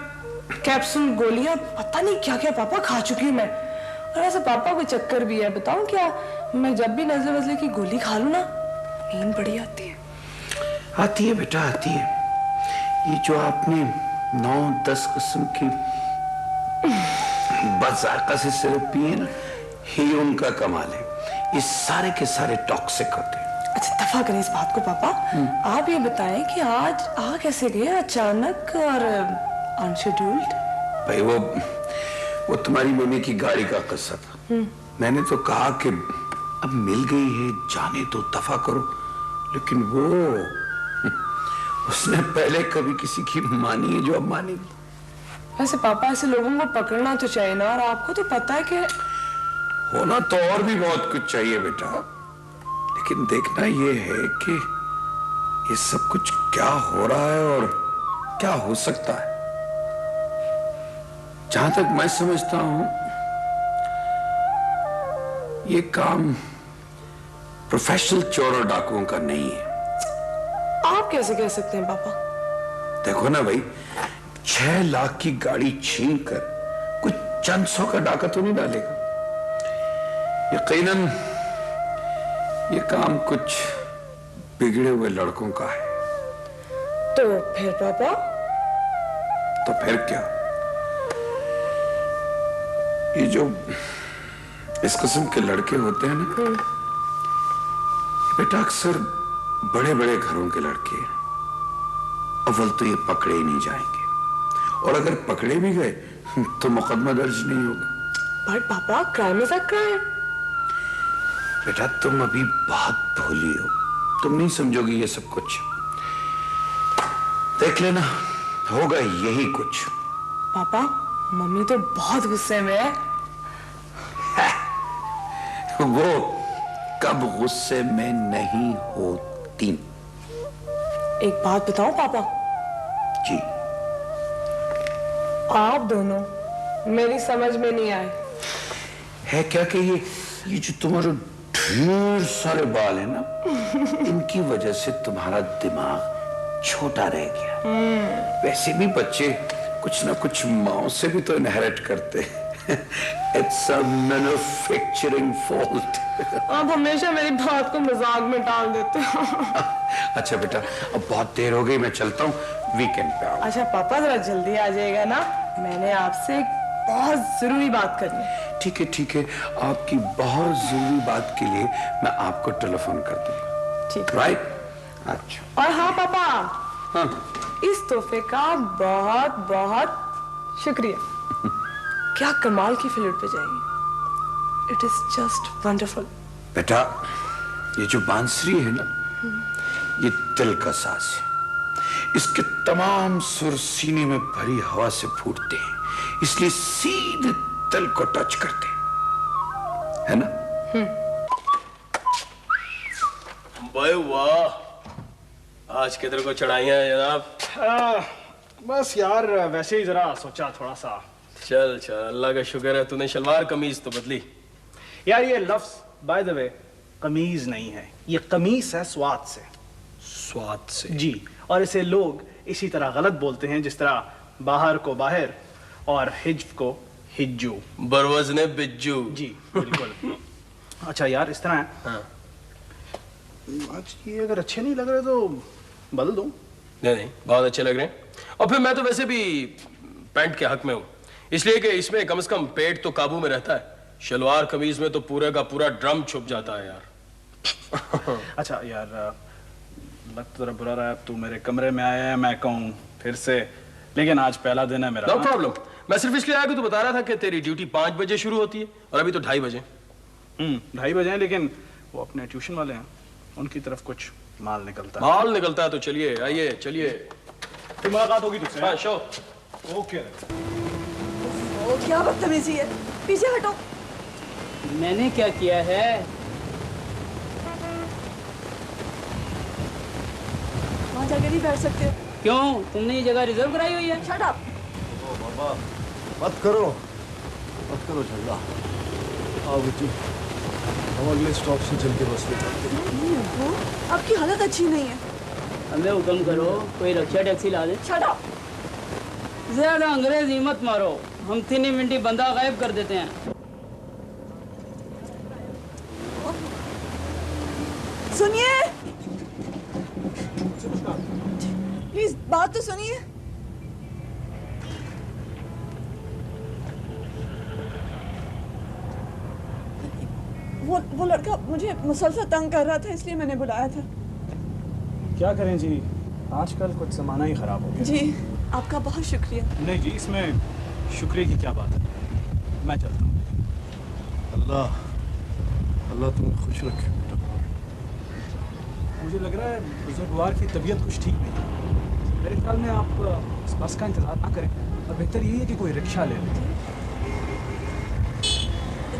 S13: कैप्सूल, गोलियां, पता नहीं क्या क्या पापा खा चुकी हूँ मैं। और ऐसे पापा को चक्कर भी है, बताऊं क्या? मैं जब भी नजर वजले की गोली खा लूं ना, नींद बड़ी आती है।
S10: आती है बेटा, आती है। ये जो आपने 9-10 किस्म की बाजायका से सिरप पिए ना, ही उनका कमाल है। ये सारे के सारे टॉक्सिक होते हैं।
S13: अच्छा दफा करें इस बात को पापा। आप ये बताएं कि आज आ कैसे गए अचानक और अनशेड्यूल्ड?
S10: भाई वो तुम्हारी मम्मी की गाड़ी का किस्सा था। मैंने तो कहा कि अब मिल गई है, जाने तो दफा करो, लेकिन वो उसने पहले कभी किसी की मानी है जो अब मानेगी।
S13: वैसे पापा ऐसे लोगों को पकड़ना तो चाहिए ना, और आपको तो पता है कि
S10: होना तो और भी बहुत कुछ चाहिए बेटा, लेकिन देखना ये है कि ये सब कुछ क्या हो रहा है और क्या हो सकता है। जहां तक मैं समझता हूं, ये काम प्रोफेशनल चोर और डाकुओं का नहीं है।
S13: आप कैसे कह सकते हैं पापा?
S10: देखो ना भाई, 6 लाख की गाड़ी छीन कर कुछ चंद सौ का डाका तो नहीं डालेगा। यकीनन ये काम कुछ बिगड़े हुए लड़कों का है।
S13: तो फिर पापा?
S10: तो फिर क्या? ये जो इस किस्म के लड़के होते हैं ना बेटा, अक्सर बड़े बड़े घरों के लड़के, अव्वल तो ये पकड़े ही नहीं जाएंगे, और अगर पकड़े भी गए तो मुकदमा दर्ज नहीं होगा।
S13: पर पापा क्राइम इज अ क्राइम।
S10: बेटा तुम अभी बहुत भोली हो, तुम नहीं समझोगी ये सब कुछ। देख लेना, होगा यही कुछ।
S13: पापा, मम्मी तो बहुत गुस्से में है।
S10: वो कब गुस्से में नहीं होती।
S13: एक बात बताओ पापा।
S10: जी।
S13: आप दोनों मेरी समझ में नहीं आए।
S10: है क्या कि ये जो तुम्हारे ढेर सारे बाल है ना, इनकी वजह से तुम्हारा दिमाग छोटा रह गया। वैसे भी बच्चे कुछ ना कुछ माओ से भी तो इनहेरिट करते हैं। It's a manufacturing fault.
S13: आप हमेशा मेरी बात को मजाक में डाल देते हो।
S10: अच्छा बेटा, अब बहुत देर हो गई, मैं चलता हूँ, वीकेंड पे आओ।
S13: अच्छा पापा, जरा जल्दी आ जाएगा ना, मैंने आपसे एक बहुत जरूरी बात करनी है।
S10: ठीक है ठीक है, आपकी बहुत जरूरी बात के लिए मैं आपको टेलीफोन कर दूंगा।
S13: ठीक,
S10: राइट? अच्छा।
S13: और हाँ पापा,
S10: हाँ,
S13: इस तोहफे का बहुत बहुत शुक्रिया। क्या कमाल की फिल्म पे जाएगी। It is just wonderful.
S10: बेटा, ये जो बांसुरी है ना, ये दिल का साज है। इसके तमाम सुर सीने में भरी हवा से फूटते हैं, इसलिए सीधे दिल को टच करते हैं, है ना?
S11: भाई वाह, आज किधर को चढ़ाइयां हैं जनाब?
S6: बस यार, वैसे ही जरा सोचा थोड़ा सा।
S11: चल चल, अल्लाह का शुक्र है तूने शलवार कमीज तो बदली।
S6: यार ये लफ्ज बाय द वे कमीज नहीं है, ये कमीज है स्वाद से।
S11: स्वाद से?
S6: जी, और इसे लोग इसी तरह गलत बोलते हैं जिस तरह बाहर को बाहर और हिज्व को हिज्जू।
S11: बरवज़्ने बिज्जू।
S6: जी बिल्कुल। अच्छा यार, इस तरह है।
S11: हाँ।
S6: आज ये अगर अच्छे नहीं लग रहे तो बदल दूं?
S11: नहीं नहीं, बहुत अच्छे लग रहे हैं। और फिर मैं तो वैसे भी पैंट के हक में हूँ, इसलिए कि इसमें कम से कम पेट तो काबू में रहता है। शलवार कमीज में तो पूरे का पूरा ड्रम छुप जाता है यार।
S6: अच्छा यार, लग तो जरा बुरा रहा है, तू मेरे कमरे में आया है, मैं कहूँ फिर से, लेकिन आज पहला दिन है मेरा।
S11: नो प्रॉब्लम, मैं सिर्फ इसलिए आया कि तू बता रहा था कि तेरी ड्यूटी 5 बजे शुरू होती है और अभी तो 2:30 बजे।
S6: 2:30 बजे हैं, लेकिन वो अपने ट्यूशन वाले हैं, उनकी तरफ कुछ माल निकलता है।
S11: माल निकलता है तो चलिए, आइए चलिए,
S6: फिर मुलाकात होगी तुझसे।
S11: हाँ, शो।
S6: ओके।
S14: ओ, क्या बदतमीजी है, पीछे हटो।
S15: मैंने क्या किया है?
S14: वहाँ जाके नहीं बैठ सकते।
S15: क्यों, तुमने ये जगह रिजर्व कराई हुई है?
S14: Shut up.
S8: बाबा मत करो झगड़ा। आओ बेटी, हम अगले स्टॉप से चल के बस में जाते हैं।
S14: नहीं अब्बू, आपकी हालत अच्छी नहीं है।
S15: हमें हुक्म करो, कोई रक्षा टैक्सी ला दे।
S14: Shut up.
S15: ज्यादा अंग्रेजी मत मारो, हम 3 मिनट बंदा गायब कर देते हैं।
S14: सुनिए, प्लीज बात तो सुनिए। वो लड़का मुझे मुसलसल तंग कर रहा था, इसलिए मैंने बुलाया था।
S6: क्या करें जी, आजकल कुछ जमाना ही खराब हो गया।
S14: जी, आपका बहुत शुक्रिया।
S6: नहीं जी, इसमें शुक्रिया की क्या बात है, मैं चलता हूँ।
S8: अल्लाह तुम्हें खुश रखे बेटा।
S6: मुझे लग रहा है बुजुर्गवार की तबीयत कुछ ठीक नहीं है। मेरे ख्याल में आप इस बस का इंतजार ना करें और बेहतर यही है कि कोई रिक्शा ले लें।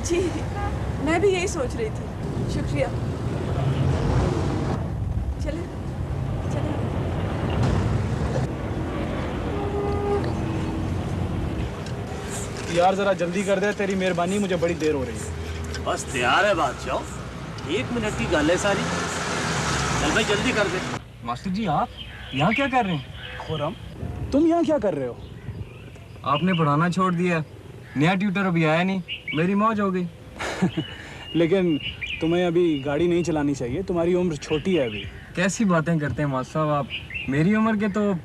S14: जी, मैं भी यही सोच रही थी। शुक्रिया। चले चले।
S6: यार जरा जल्दी कर दे, तेरी मेहरबानी, मुझे बड़ी देर हो रही है।
S16: बस तैयार है बादशाह, 1 मिनट की गल है सारी। चल भाई जल्दी कर दे।
S6: मास्टर जी, आप यहाँ क्या कर रहे हैं? खुरम, तुम यहाँ क्या कर रहे हो?
S17: आपने पढ़ाना छोड़ दिया, नया ट्यूटर अभी आया नहीं, मेरी मौज हो गई।
S6: लेकिन तुम्हें अभी गाड़ी नहीं चलानी चाहिए, तुम्हारी उम्र छोटी है अभी।
S17: कैसी बातें करते हैं मास्टर साहब आप, मेरी उम्र के तो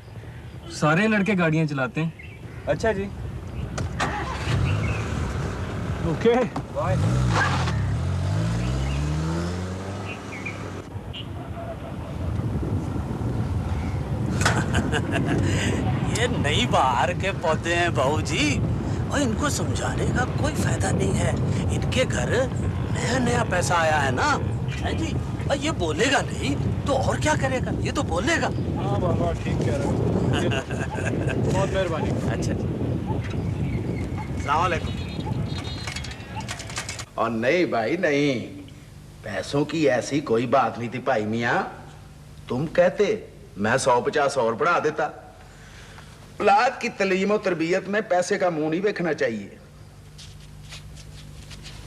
S17: सारे लड़के गाड़ियाँ चलाते हैं।
S6: अच्छा जी, ओके बाय।
S16: ये नई बहार के पौधे हैं बहू जी, और इनको समझाने का कोई फायदा नहीं है। इनके घर नया नया पैसा आया है ना, है जी, और ये बोलेगा नहीं तो और क्या करेगा, ये तो बोलेगा।
S6: हाँ बाबा ठीक कह रहे हो। बहुत मेहरबानी।
S18: अच्छा जी, अस्सलाम वालेकुम। और नहीं भाई नहीं, पैसों की ऐसी कोई बात नहीं थी भाई मियाँ। तुम कहते मैं 150 और बढ़ा देता। औलाद की तलीम और तरबियत में पैसे का मुंह नहीं देखना चाहिए,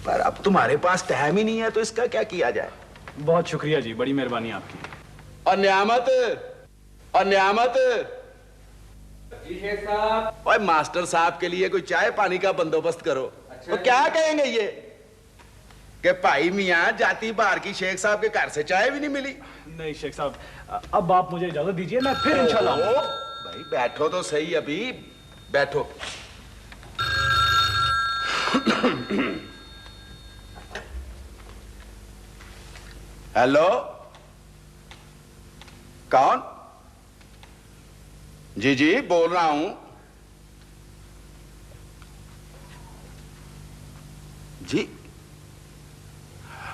S18: पर अब तुम्हारे पास टाइम ही नहीं है तो इसका क्या किया जाए।
S6: बहुत शुक्रिया जी, बड़ी मेहरबानी आपकी।
S18: और नियामत, और नियामत,
S12: जी शेख साहब।
S18: ओए मास्टर साहब के लिए कोई चाय पानी का बंदोबस्त करो।
S12: अच्छा,
S18: तो क्या कहेंगे ये कि भाई मियाँ जाती बाहर की शेख साहब के घर से चाय भी नहीं मिली।
S6: नहीं शेख साहब, अब आप मुझे इजाजत दीजिए, मैं फिर इंशाल्लाह।
S18: भाई बैठो तो सही, अभी बैठो। हेलो, कौन? जी जी बोल रहा हूं। जी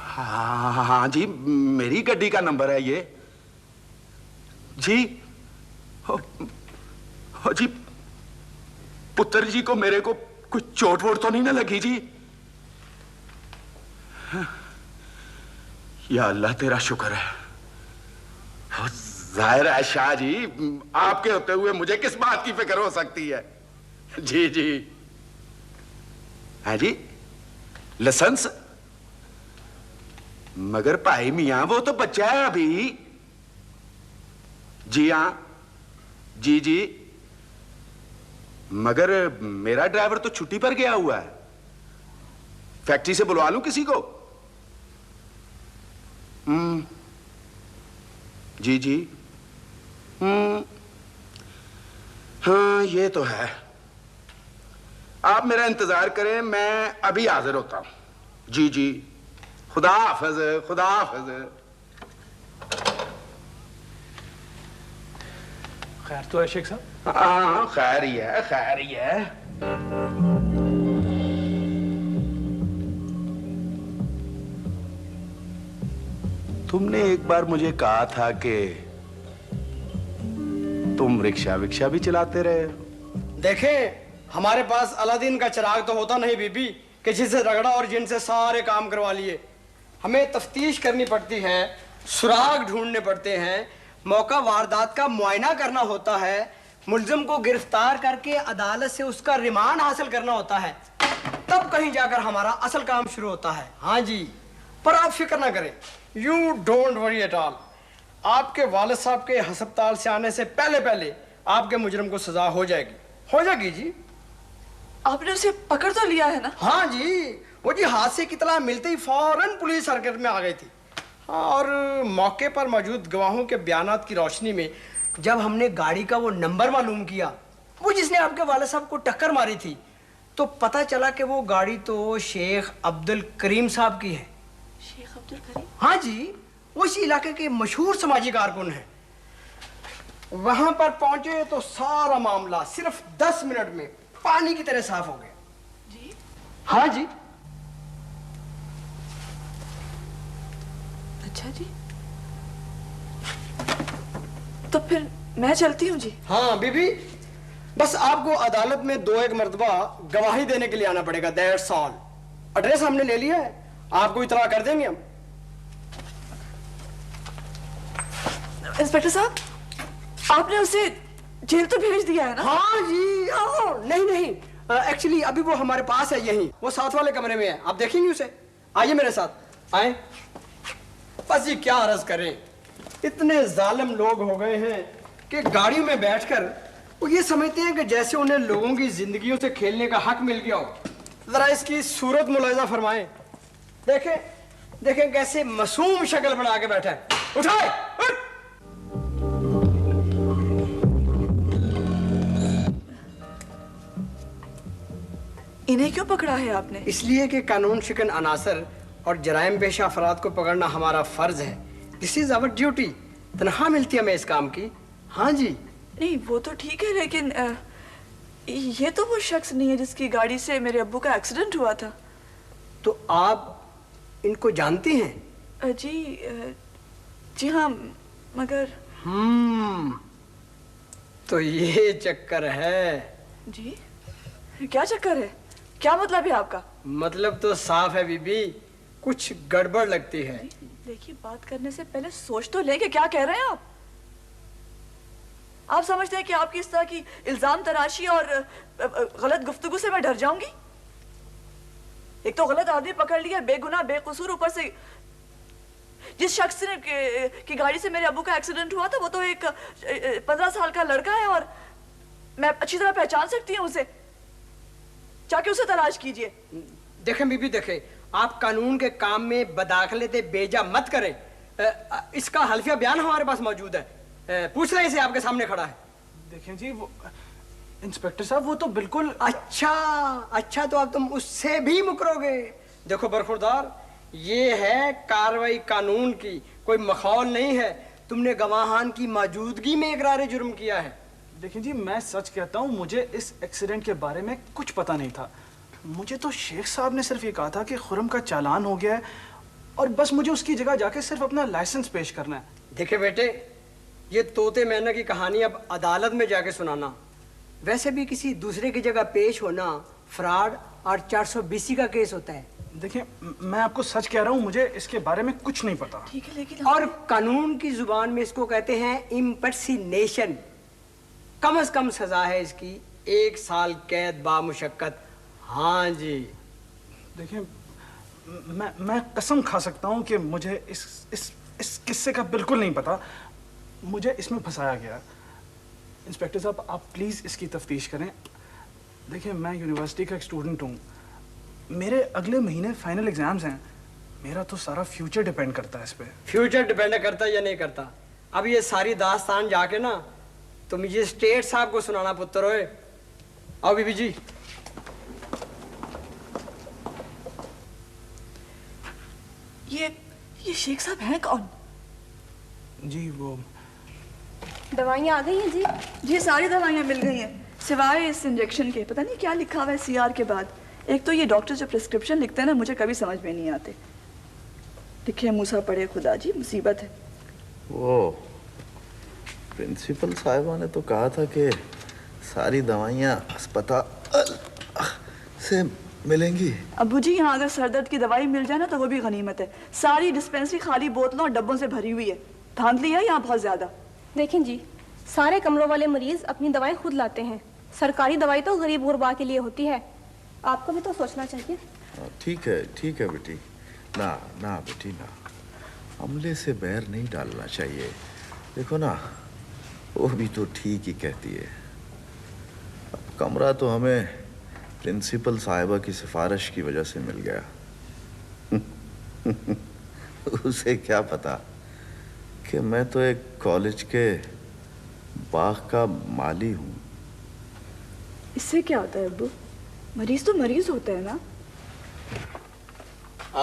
S18: हाँ जी, मेरी गड्डी का नंबर है ये जी। हो जी, पुत्र जी को मेरे को कुछ चोट वोट तो नहीं ना लगी जी? या अल्लाह तेरा शुक्र है। जाहिर है शाह जी, आपके होते हुए मुझे किस बात की फिक्र हो सकती है। जी जी, है जी, लाइसेंस? मगर भाई मियां वो तो बच्चा है अभी। जी हाँ, जी जी, मगर मेरा ड्राइवर तो छुट्टी पर गया हुआ है। फैक्ट्री से बुलवा लूं किसी को? जी जी, हाँ ये तो है। आप मेरा इंतजार करें, मैं अभी हाजिर होता हूं। जी जी, खुदा हाफिज, खुदा हाफिज।
S6: खैर तो है शेख साहब?
S18: हाँ खैर ही है, खैर ही है। तुमने एक बार मुझे कहा था कि तुम रिक्शा विक्शा भी चलाते रहे।
S12: देखें, हमारे पास अलादीन का चिराग तो होता नहीं बीबी कि जिसे रगड़ा और जिनसे सारे काम करवा लिए। हमें तफ्तीश करनी पड़ती है, सुराग ढूंढने पड़ते हैं, मौका वारदात का मुआयना करना होता है, मुल्जिम को गिरफ्तार करके अदालत से उसका रिमांड हासिल करना होता है, तब कहीं जाकर हमारा असल काम शुरू होता है। हाँ जी, पर आप फिक्र ना करें, you don't worry at all. आपके वालिद साहब के हस्पताल से आने से पहले पहले आपके मुजरिम को सजा हो जाएगी, हो जाएगी जी।
S14: आपने उसे पकड़ तो लिया है ना?
S12: हाँ जी, वो जी हादसे की इत्तला मिलते ही फौरन पुलिस हरकत में आ गई थी। और मौके पर मौजूद गवाहों के बयानात की रोशनी में जब हमने गाड़ी का वो नंबर मालूम किया, वो जिसने आपके वालिद साहब को टक्कर मारी थी, तो पता चला कि वो गाड़ी तो शेख अब्दुल करीम साहब की है।
S14: शेख अब्दुल करीम?
S12: हाँ जी, वो इस इलाके के मशहूर समाजी कारकुन हैं। वहां पर पहुंचे तो सारा मामला सिर्फ 10 मिनट में पानी की तरह साफ हो गया जी। हाँ जी।
S14: अच्छा जी, तो फिर मैं चलती हूँ जी।
S12: हाँ बीबी, बस आपको अदालत में 2-1 मरतबा गवाही देने के लिए आना पड़ेगा, दैट्स ऑल। एड्रेस हमने ले लिया है, आपको इतला कर देंगे हम।
S14: इंस्पेक्टर साहब, आपने उसे जेल तो भेज दिया है ना?
S12: हाँ जी, हाँ। नहीं नहीं, एक्चुअली अभी वो हमारे पास है, यहीं वो साथ वाले कमरे में है, आप देखेंगे उसे। आइए मेरे साथ, आए। बस ये क्या अर्ज करें, इतने जालिम लोग हो गए हैं कि गाड़ियों में बैठकर वो ये समझते हैं कि जैसे उन्हें लोगों की जिंदगियों से खेलने का हक मिल गया हो। जरा इसकी सूरत मुलाहिजा फरमाएं। देखें देखें कैसे मासूम शक्ल बना के बैठा है। उठाए, उठ।
S14: इन्हें क्यों पकड़ा है आपने?
S12: इसलिए कि कानून शिकन अनासर और जराइम पेशा अफराद को पकड़ना हमारा फर्ज है। This is our duty. तनख्वाह मिलती है हमें इस काम की। हाँ जी।
S14: नहीं वो तो ठीक है, लेकिन ये तो वो शख्स नहीं है जिसकी गाड़ी से मेरे अब्बू का एक्सीडेंट हुआ था।
S12: तो आप इनको जानती हैं?
S14: जी हाँ, मगर
S12: तो ये चक्कर है।
S14: जी क्या चक्कर है? क्या मतलब है आपका?
S12: मतलब तो साफ है बीबी, कुछ गड़बड़ लगती है।
S14: देखिए, बात करने से पहले सोच तो ले कि क्या कह रहे हैं आप। आप समझते हैं कि आपकी इस तरह की इल्जाम तराशी और गलत गुफ्तगू से मैं डर जाऊंगी? एक तो गलत आदमी पकड़ लिया, बेगुनाह बेकसूर, ऊपर से जिस शख्स ने की गाड़ी से मेरे अब्बू का एक्सीडेंट हुआ था वो तो एक 15 साल का लड़का है और मैं अच्छी तरह पहचान सकती हूँ उसे। जाके उसे तलाश कीजिए।
S12: देखें बीबी, देखें, आप कानून के काम में बदाखलत बेजा मत करें। इसका हल्फिया बयान हमारे पास मौजूद है, पूछ रहे इसे, आपके सामने खड़ा है।
S6: देखें जी, वो इंस्पेक्टर साहब वो तो बिल्कुल
S12: अच्छा तो अब तुम उससे भी मुकरोगे। देखो बरखुरदार, ये है कार्रवाई कानून की, कोई मखौल नहीं है। तुमने गवाहान की मौजूदगी में इकरार जुर्म किया है।
S6: देखिए जी, मैं सच कहता हूँ, मुझे इस एक्सीडेंट के बारे में कुछ पता नहीं था। मुझे तो शेख साहब ने सिर्फ ये कहा था कि खुर्रम का चालान हो गया है और बस मुझे उसकी जगह जाके सिर्फ अपना लाइसेंस पेश करना है।
S12: देखे बेटे, ये तोते मैना की कहानी अब अदालत में जाके सुनाना। वैसे भी किसी दूसरे की जगह पेश होना फ्रॉड और 420 का केस होता है।
S6: देखिए, मैं आपको सच कह रहा हूँ, मुझे इसके बारे में कुछ नहीं पता।
S14: ठीक है, लेकिन
S12: और कानून की जुबान में इसको कहते हैं इम्पर्सिनेशन। कम से कम सजा है इसकी 1 साल कैद बामुशक्कत। हाँ जी।
S6: देखिए, मैं कसम खा सकता हूँ कि मुझे इस किस्से का बिल्कुल नहीं पता। मुझे इसमें फंसाया गया। इंस्पेक्टर साहब, आप प्लीज़ इसकी तफ्तीश करें। देखिए, मैं यूनिवर्सिटी का एक स्टूडेंट हूँ, मेरे अगले महीने फाइनल एग्जाम्स हैं। मेरा तो सारा फ्यूचर डिपेंड करता है इस पे।
S12: फ्यूचर डिपेंड करता या नहीं करता, अब ये सारी दास्तान जाके ना तुम ये स्टेट साहब को सुनाना पुत्र होए। आओ बीबी जी।
S14: ये शेख साहब हैं कौन?
S6: जी वो
S14: दवाइयाँ आ गई हैं जी? जी सारी दवाइयाँ मिल गई हैं सिवाय इस इंजेक्शन के। पता नहीं क्या लिखा हुआ है CR के बाद। एक तो ये डॉक्टर जो प्रिस्क्रिप्शन लिखते हैं ना, मुझे कभी समझ में नहीं आते। लिखे मूसा पड़े खुदा जी, मुसीबत है।
S1: वो प्रिंसिपल साहिबा ने तो कहा था कि सारी दवाइयाँ अस्पताल से मिलेंगी।
S14: अब्बू जी, यहाँ अगर सर दर्द की दवाई मिल जाए ना तो वो भी गनीमत है। सारी डिस्पेंसरी खाली बोतलों और डब्बों से भरी हुई है। धांधली है यहाँ बहुत ज्यादा।
S19: देखें जी, सारे कमरों वाले मरीज अपनी दवाएं खुद लाते हैं। सरकारी दवाई तो गरीब गुरबा के लिए होती है। आपको भी तो सोचना चाहिए।
S1: ठीक है बेटी। ना बेटी ना, अमले से बैर नहीं डालना चाहिए। देखो ना, वो भी तो ठीक ही कहती है। अब कमरा तो हमें प्रिंसिपल साहिबा की सिफारिश की वजह से मिल गया। उसे क्या पता कि मैं तो एक कॉलेज के बाग का माली हूँ।
S14: इससे क्या होता है अब्बू? मरीज तो मरीज होते हैं ना।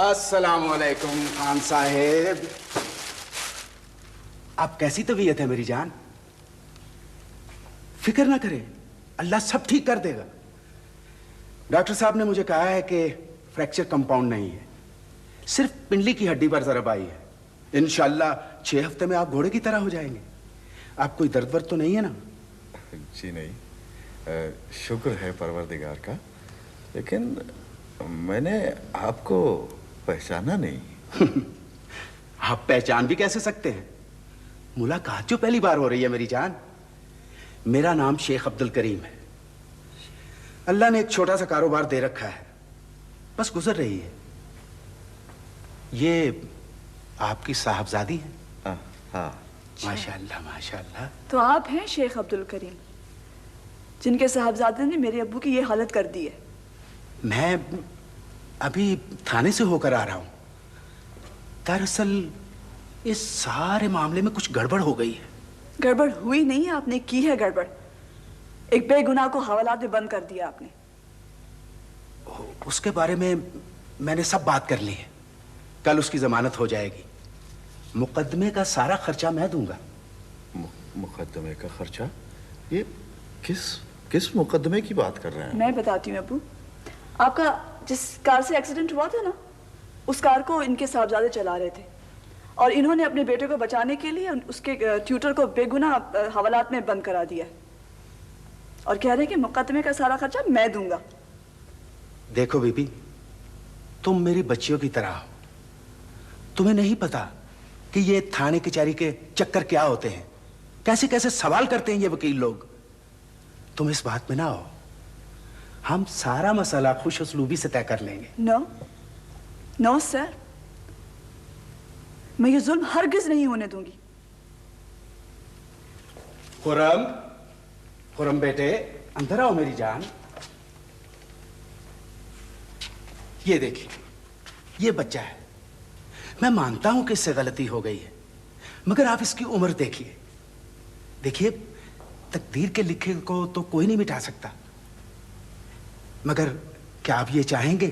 S18: अस्सलाम वालेकुम खान साहेब। आप कैसी तबीयत है मेरी जान? फिक्र ना करें, अल्लाह सब ठीक कर देगा। डॉक्टर साहब ने मुझे कहा है कि फ्रैक्चर कंपाउंड नहीं है, सिर्फ पिंडली की हड्डी पर जरब आई है। इंशाल्लाह 6 हफ्ते में आप घोड़े की तरह हो जाएंगे। आप कोई दर्द वर्द तो नहीं है ना?
S1: जी नहीं, शुक्र है परवरदिगार का, लेकिन मैंने आपको पहचाना नहीं।
S18: आप पहचान भी कैसे सकते हैं? मुलाकात जो पहली बार हो रही है मेरी जान। मेरा नाम शेख अब्दुल करीम है। अल्लाह ने एक छोटा सा कारोबार दे रखा है, बस गुजर रही है। ये आपकी साहबजादी है?
S1: हाँ।
S18: माशाअल्लाह माशाअल्लाह।
S14: तो आप हैं शेख अब्दुल करीम, जिनके साहबजादे ने मेरे अब्बू की ये हालत कर दी है।
S18: मैं अभी थाने से होकर आ रहा हूं। दरअसल इस सारे मामले में कुछ गड़बड़ हो गई है।
S14: गड़बड़ हुई नहीं है, आपने की है गड़बड़। एक बेगुनाह को हवालात में बंद कर दिया आपने।
S18: उसके बारे में मैंने सब बात कर ली है। कल उसकी जमानत हो जाएगी। मुकदमे का सारा खर्चा मैं दूंगा।
S1: मुकदमे का खर्चा? ये किस मुकदमे की बात कर रहे हैं?
S14: मैं बताती हूँ अब्बू। आपका जिस कार से एक्सीडेंट हुआ था ना, उस कार को इनके साहबजादे चला रहे थे और इन्होंने अपने बेटे को बचाने के लिए उसके ट्यूटर को बेगुनाह हवालात में बंद करा दिया। और कह रहे हैं कि मुकदमे का सारा खर्चा मैं दूंगा।
S18: देखो बीबी, तुम मेरी बच्चियों की तरह हो। तुम्हें नहीं पता कि ये थाने कचहरी के चक्कर क्या होते हैं, कैसे कैसे सवाल करते हैं ये वकील लोग। तुम इस बात में ना हो, हम सारा मसला खुश उसलूबी से तय कर लेंगे।
S14: नो नो सर, मैं ये जुल्म हरगिज नहीं होने दूंगी।
S18: खुरम, खुरम बेटे, अंदर आओ मेरी जान। ये देखिए, ये बच्चा है। मैं मानता हूं कि इससे गलती हो गई है, मगर आप इसकी उम्र देखिए। देखिए, तकदीर के लिखे को तो कोई नहीं मिटा सकता, मगर क्या आप ये चाहेंगे